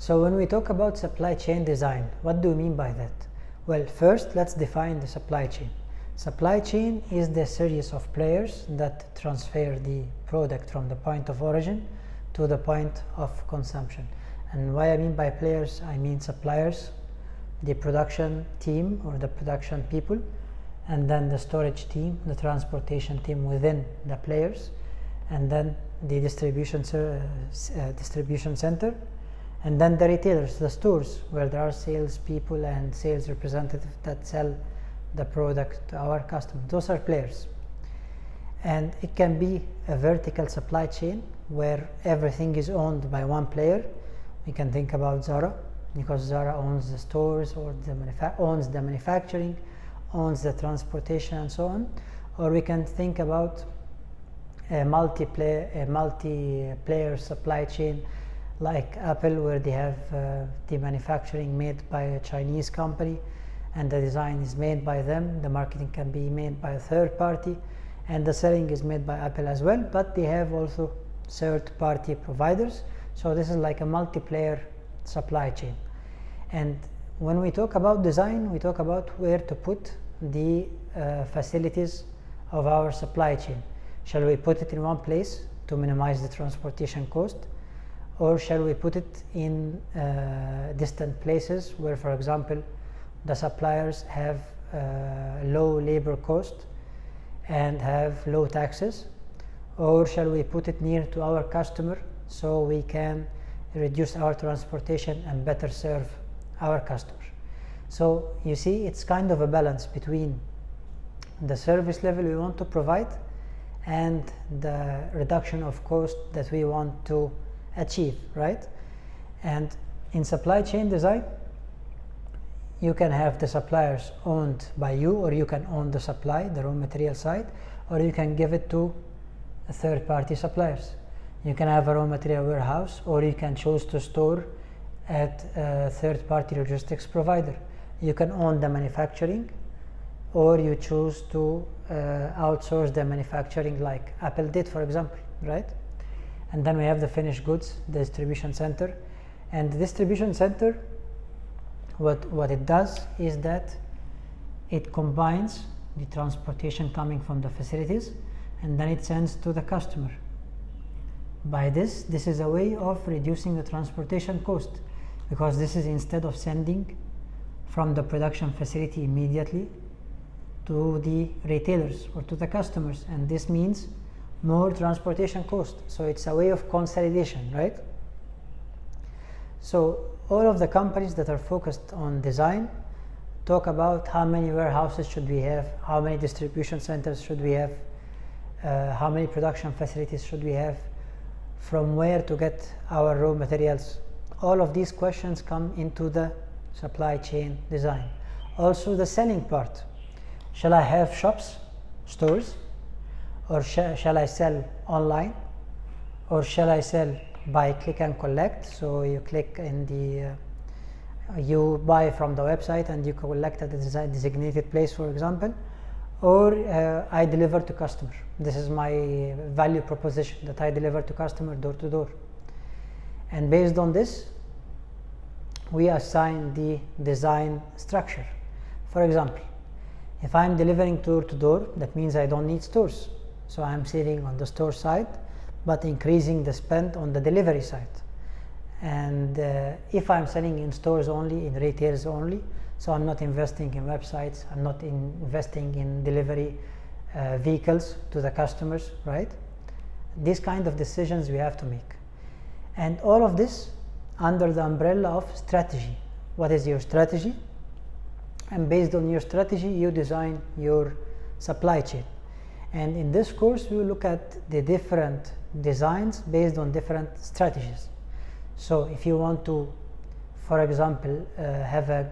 So when we talk about supply chain design, what do we mean by that? Well, first let's define the supply chain. Supply chain is the series of players that transfer the product from the point of origin to the point of consumption. And what I mean by players, I mean suppliers, the production team or the production people, and then the storage team, the transportation team within the players, and then the distribution center, and then the retailers, the stores, where there are sales people and sales representatives that sell the product to our customers. Those are players. And it can be a vertical supply chain where everything is owned by one player. We can think about Zara, because Zara owns the stores or owns the manufacturing, owns the transportation, and so on. Or we can think about a multi-player supply chain like Apple, where they have the manufacturing made by a Chinese company and the design is made by them. The marketing can be made by a third party and the selling is made by Apple as well, but they have also third-party providers. So this is like a multiplayer supply chain. And when we talk about design, we talk about where to put the facilities of our supply chain. Shall we put it in one place to minimize the transportation cost, or shall we put it in distant places where, for example, the suppliers have low labor cost and have low taxes, or shall we put it near to our customer so we can reduce our transportation and better serve our customers? So you see, it's kind of a balance between the service level we want to provide and the reduction of cost that we want to achieve, right? And in supply chain design, you can have the suppliers owned by you, or you can own the supply, the raw material side, or you can give it to third-party suppliers. You can have a raw material warehouse, or you can choose to store at a third-party logistics provider. You can own the manufacturing, or you choose to outsource the manufacturing like Apple did, for example, right? And then we have the finished goods, the distribution center. And the distribution center, what it does is that it combines the transportation coming from the facilities and then it sends to the customer. By this is a way of reducing the transportation cost, because this is instead of sending from the production facility immediately to the retailers or to the customers, and this means more transportation cost. So it's a way of consolidation, right? So all of the companies that are focused on design talk about how many warehouses should we have, how many distribution centers should we have, how many production facilities should we have, from where to get our raw materials. All of these questions come into the supply chain design. Also the selling part. Shall I have shops, stores, or shall I sell online, or shall I sell by click and collect? So you click in the you buy from the website and you collect at the designated place, for example, or I deliver to customer. This is my value proposition, that I deliver to customer door to door. And based on this, we assign the design structure. For example, if I'm delivering door to door, that means I don't need stores. So I'm saving on the store side, but increasing the spend on the delivery side. And if I'm selling in stores only, in retailers only, so I'm not investing in websites, I'm not investing in delivery vehicles to the customers, right? These kind of decisions we have to make. And all of this under the umbrella of strategy. What is your strategy? And based on your strategy, you design your supply chain. And in this course, we will look at the different designs based on different strategies. So if you want to, for example, have a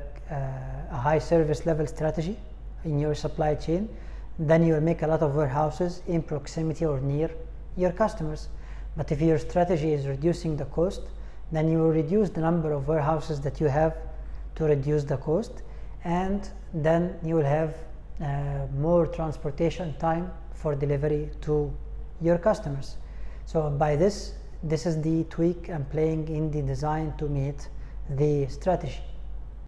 high service level strategy in your supply chain, then you will make a lot of warehouses in proximity or near your customers. But if your strategy is reducing the cost, then you will reduce the number of warehouses that you have to reduce the cost, and then you will have more transportation time for delivery to your customers. So by this is the tweak I'm playing in the design to meet the strategy.